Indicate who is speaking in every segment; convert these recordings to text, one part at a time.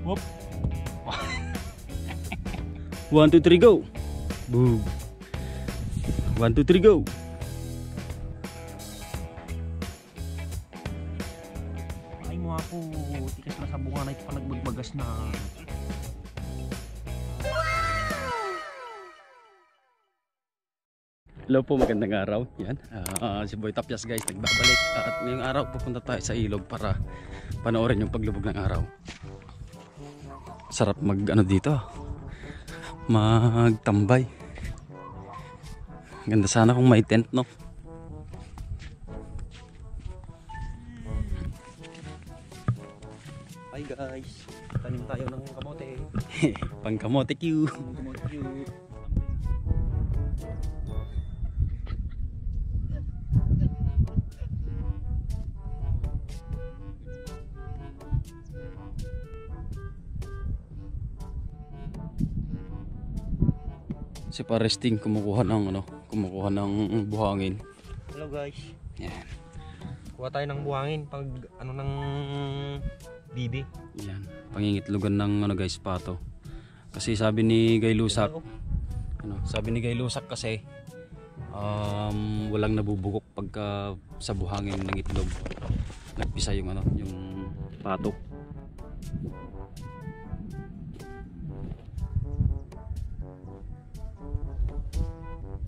Speaker 1: Whoop. 1, 2, 3, go. Boom. 1, 2, 3, go.
Speaker 2: Ay mo ako, tikas na sa bunga na ito pa nagbagbagas na.
Speaker 1: Hello po, magandang araw. Yan, si Boy Tapyas guys, nagbabalik. At ngayong araw pupunta tayo sa ilog para panoorin yung paglubog ng araw. Sarap mag ano dito, magtambay. Ganda sana kung may tent, no?
Speaker 2: Hi guys, tanim tayo ng kamote.
Speaker 1: Pang kamote Q.
Speaker 2: Kamote cute.
Speaker 1: Si Paresting kumukuha ng buhangin.
Speaker 2: Hello guys.
Speaker 1: Yan.
Speaker 2: Kuha tayo ng buhangin pag ano ng bibi.
Speaker 1: Yan. Pangingitlugan ng guys, pato. Kasi sabi ni Guy Lusak, sabi ni Guy Lusak kasi walang nabubugok pagka sa buhangin ng itlog. Nagpisa yung yung pato.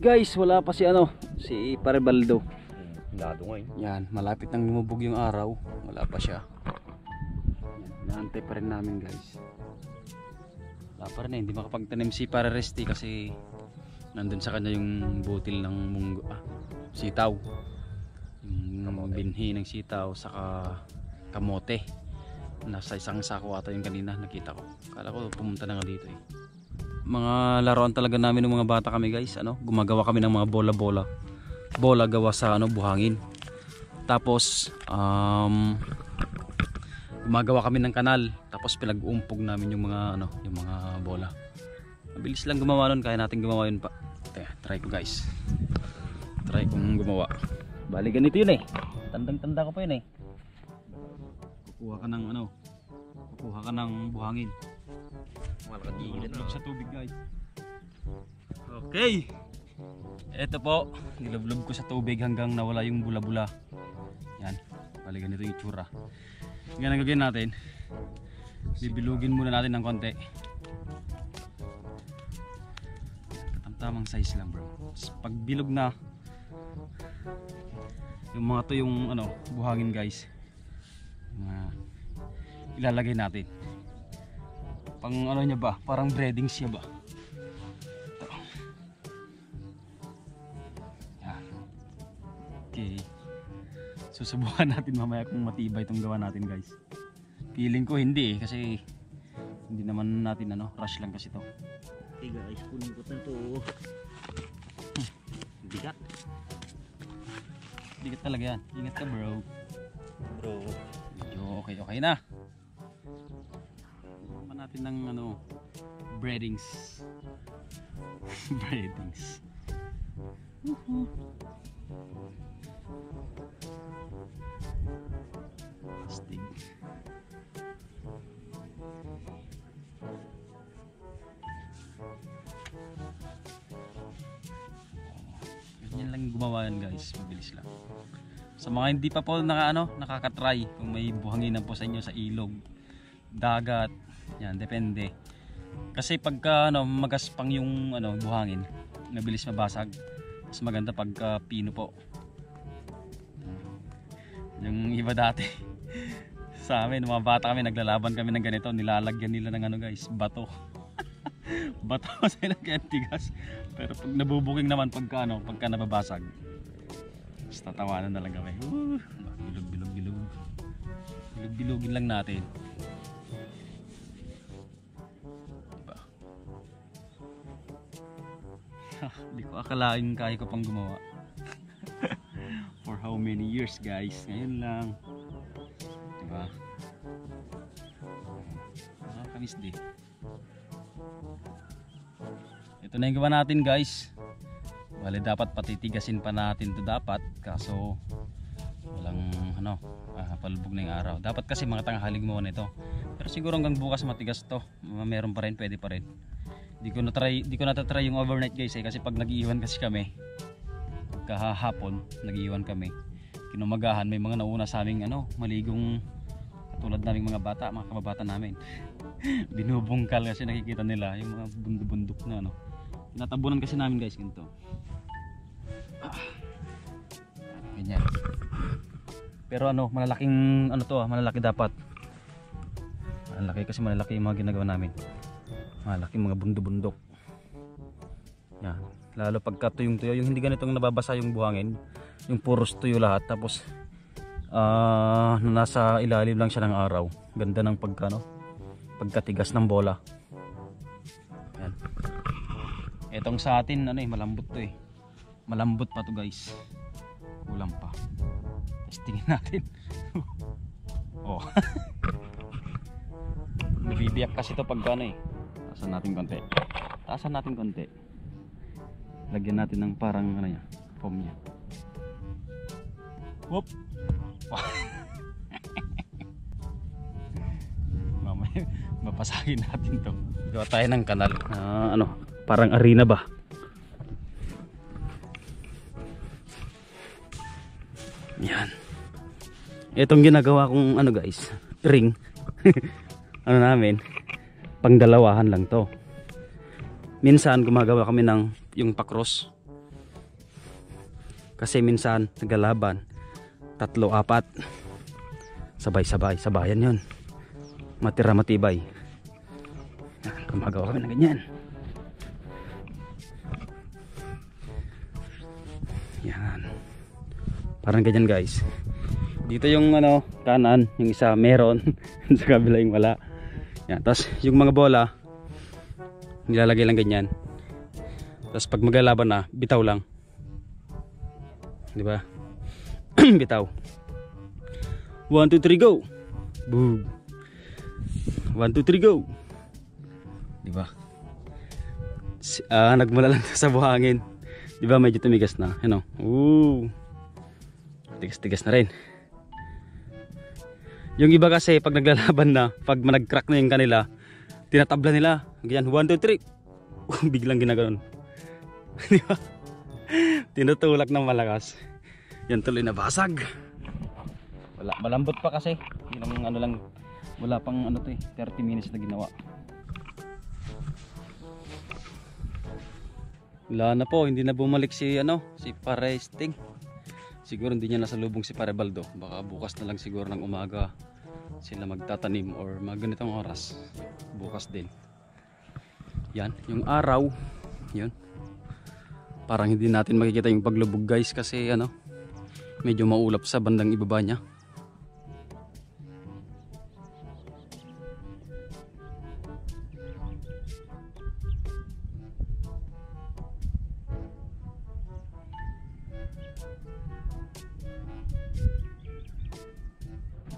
Speaker 1: Guys, wala pa si Parebaldo.
Speaker 2: Lado ngayon.
Speaker 1: Yan, malapit nang lumubog yung araw. Wala pa siya. Yan, naantay pa rin namin guys. Wala pa rin hindi makapagtanim si Pararesti kasi nandun sa kanya yung butil ng sitaw. Yung binhi ng sitaw saka kamote. Nasa isang sako ata yung kanina nakita ko. Kala ko pumunta na nga dito eh. Mga laruan talaga namin ng mga bata kami guys, gumagawa kami ng mga bola gawa sa buhangin. Tapos gumagawa kami ng kanal, tapos pinag-uumpog namin yung mga yung mga bola. Mabilis lang gumawa nun, kaya natin gumawa yun pa. Try ko guys. Try kong gumawa. Bali ganito yun eh. Tandang-tanda ko pa yun eh. Kukuha ka ng buhangin. Sa tubig guys. Okay. Ito po, nilublob ko sa tubig hanggang nawala yung bula-bula. Yan, bali ganito yung itsura. Ngayon ang gagawin natin, bibilugin muna natin ng konti. Tamtamang size lang bro. Pag bilog na yung mga to yung buhangin guys, ilalagay natin. Pang niya ba? Parang breading siya ba? Ito. Yan. Okay. Susubukan natin mamaya kung matibay itong gawa natin guys. Feeling ko hindi kasi hindi naman natin rush lang kasi to.
Speaker 2: Okay guys, kunin ko na to. Bigat.
Speaker 1: Bigat talaga yan. Ingat ka bro.
Speaker 2: Bro.
Speaker 1: Medyo okay na. Natin ng breadings. Breadings. Stig. Ganyan lang gumawa yan guys, mabilis lang. Sa mga hindi pa po nakakatry, kung may buhanginan po sa inyo sa ilog, dagat, yan, depende. Kasi pagka magaspang yung buhangin, mabilis mabasag. Mas maganda pagka pino po. Yung iba dati sa amin, mga bata kami, naglalaban kami ng ganito, nilalagyan nila ng guys, bato. Bato sa ilagyan tigas. Pero pag nabubuking naman pagka nababasag, mas tatawanan na lang kami. Bilog-bilogin lang natin. Hindi ko akalain kaya ko pang gumawa. For how many years guys? Ngayon lang. Diba? Nakakamiss din. Ito na yung gawa natin guys. Bale dapat patitigasin pa natin to dapat. Kaso walang palubog na yung araw. Dapat kasi mga tanghali gumawa nito. Pero siguro hanggang bukas matigas to. Meron pa rin, pwede pa rin. Di ko na-try yung overnight guys kasi pag nag-iiwan kasi kami kahapon, nag-iiwan kami. Kinumagahan may mga nauna sa aming maligong katulad naming mga kababata namin. Binubungkal kasi nakikita nila yung mga bundok na tinatabunan kasi namin guys ganito. Ganyan. Pero malalaking malalaki dapat. Malalaki kasi malalaki yung mga ginagawa namin. Malaking mga bundok. Yan. Lalo pagka tuyong-tuyo, yung hindi ganitong nababasa yung buhangin, yung puros tuyo lahat tapos nasa ilalim lang siya ng araw. Ganda ng pagkatigas ng bola. Yan. Etong sa atin malambot to eh. Malambot pa to guys. Kulang pa. Testingin natin. Oh. Nabibiyak kasi to pag Taasan natin konti. Lagyan natin ng parang foam niya. Whoop. Mamaya mapasagin natin to. Gawa tayo ng kanal na parang arena ba. Yan. Itong ginagawa kong guys, ring. Namin, pangdalawahan lang to. Minsan gumagawa kami ng yung pakros. Kasi minsan naglalaban 3-4. Sabayan yun. Matira matibay. Gumagawa kami ng ganyan. Yan. Parang ganyan guys. Dito yung kanan, yung isa meron, sa kabila yung wala. Yan. Tapos yung mga bola nilalagay lang ganyan. Tapos pag maglalaban na, bitaw lang. Di ba? Bitaw. 1, 2, 3 go. Boom. 1, 2, 3 go. Di ba? Nagmula lang sa buhangin. Di ba medyo tumigas na? Tigas-tigas na rin. Yung iba kasi pag naglalaban na, pag nag-crack na yung kanila, tinatabla nila. Ganyan, 1, 2, 3. Biglang ginaganon. Di ba? Tinutulak ng malakas. Yan tuloy na basag. Wala, malambot pa kasi. Yung lang, wala pang 30 minutes na ginawa. Wala na po, hindi na bumalik si Paresting. Siguro hindi niya nasalubong si Pare Baldo. Baka bukas na lang siguro ng umaga sila magtatanim or mga ganitong oras. Bukas din. Yan, yung araw. Yun. Parang hindi natin makikita yung paglubog guys kasi medyo maulap sa bandang ibaba niya.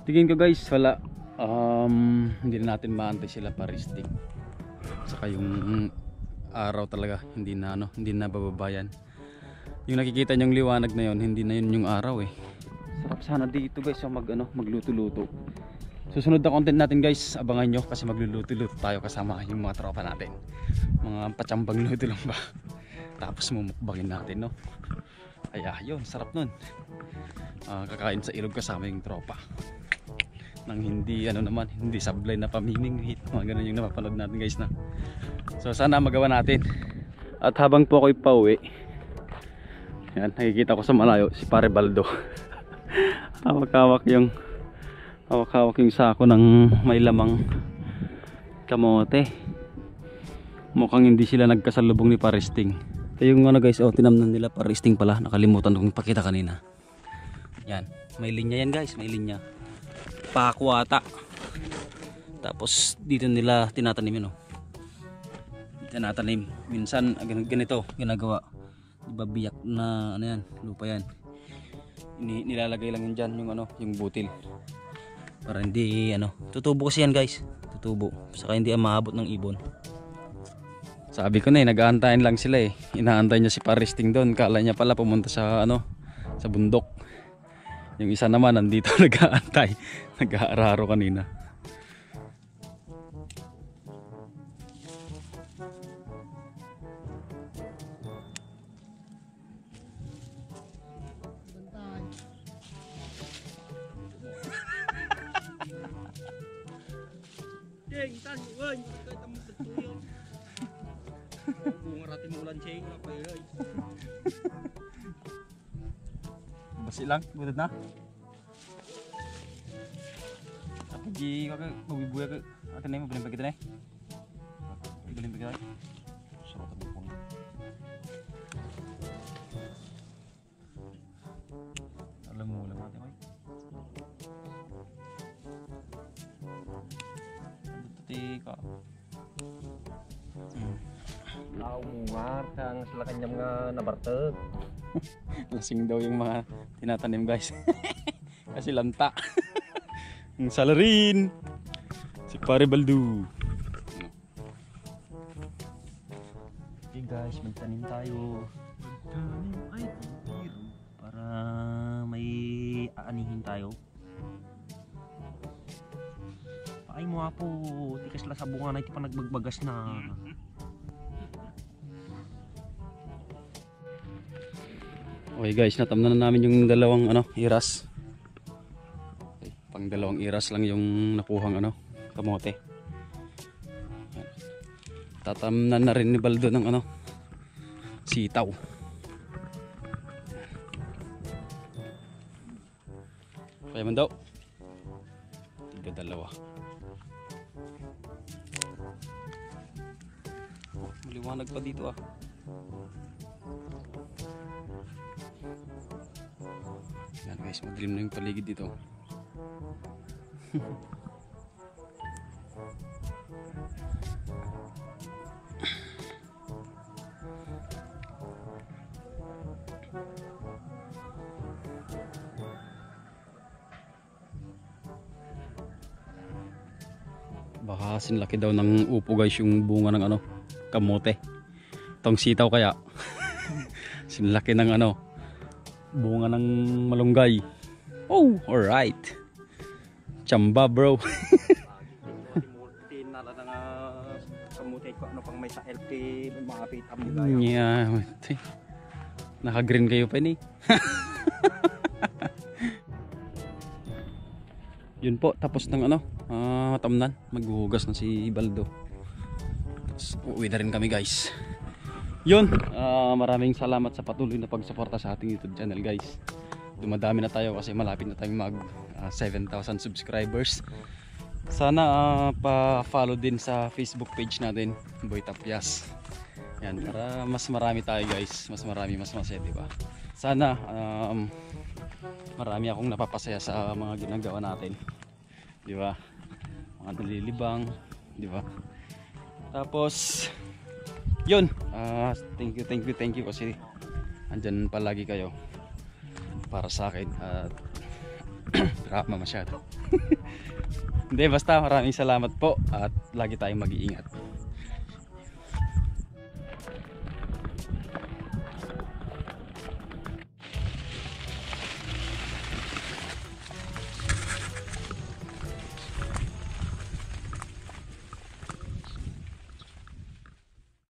Speaker 1: Tingin ko guys, wala. Hindi na natin maantay sila Paresting. Saka yung araw talaga hindi na bababayan. Yung nakikita nyong liwanag na yon, hindi na yun yung araw eh. Sarap sana dito guys magluto-luto. Susunod na content natin guys, abangan nyo kasi magluluto-luto tayo kasama yung mga tropa natin. Mga patsambang luto lang ba. Tapos mumukbangin natin Kaya yun, sarap nun. Kakain sa ilog kasama yung tropa. Nang hindi hindi sablay na pamimingwit, mga ganun yung napapanood natin guys na. So sana magawa natin. At habang po ako'y pauwi, yan, nakikita ko sa malayo si Pare Baldo. hawak-hawak yung sako ng may lamang kamote. Mukhang hindi sila nagkasalubong ni Paresting. Ito yung guys, tinamnan nila Paresting pala. Nakalimutan kong pakita kanina. Yan, may linya yan guys, may linya. Pako ata. Tapos dito nila tinatanim yun tinatanim. Minsan ganito ginagawa. Diba biyak na yan, lupa yan. Nilalagay lang yun dyan yung butil. Para hindi tutubo kasi yan guys. Tutubo. Saka hindi maabot ng ibon. Sabi ko na nag-aantayin lang sila Inaantay niya si Paresting doon. Kala niya pala pumunta sa sa bundok. Yung isa naman nandito nag-aantay. Nag-aararo kanina.
Speaker 2: Ceng, tan, wan, kahit ang magtatuloy. Bunga natin ulan, Ceng, apa yun?
Speaker 1: Basi lang, budad na. Ako di ka mabibuya ka. Atin na yung mabiling pagkita na eh. Mabiling pagkita na eh. Sarap na bukong. Alam mo natin ko eh. Tati ka.
Speaker 2: Tao mungar, kang sila kanyang nga nabartag.
Speaker 1: Lasing daw yung mga tinatanim guys. Kasi lanta. Ang salarin. Si Pare Baldu. Okay guys, magtanim tayo.
Speaker 2: Ay,
Speaker 1: Para may aanihin tayo.
Speaker 2: ay mo po, tikas la sa bunga na ito pa nagbagbagas na.
Speaker 1: Okay guys, natamnan na namin yung dalawang iras. Okay, pang dalawang iras lang yung nakuhang kamote. Yan. Tatamnan na rin ni Baldo ng sitaw. Kaya man daw. Tiga dalawa. Oh, maliwanag pa dito ah. Yan guys, madilim na yung paligid dito. Baka sinlaki daw ng upo guys yung bunga ng kamote. Tong sitaw kaya. Sinlaki ng bunga ng malunggay. Oh, alright. Chamba bro.
Speaker 2: Tinala na nga kamuti ko pang may sa LT mapit am
Speaker 1: Yeah. Naka-green kayo pa ni. Yun po, tapos ng matamnan. Maghuhugas na si Baldo. Tapos uuwi na rin kami guys. Yun, maraming salamat sa patuloy na pagsuporta sa ating YouTube channel guys. Dumadami na tayo kasi malapit na tayong mag 7,000 subscribers. Sana pa-follow din sa Facebook page natin, Boy Tapyas. Yan, para mas marami tayo guys. Mas marami, mas masaya, diba? Sana marami akong napapasaya sa mga ginagawa natin. Diba? Mga nalilibang, diba? Tapos yun, thank you kasi andyan palagi kayo para sa akin at drama masyado. Hindi, basta maraming salamat po at lagi tayong mag-iingat.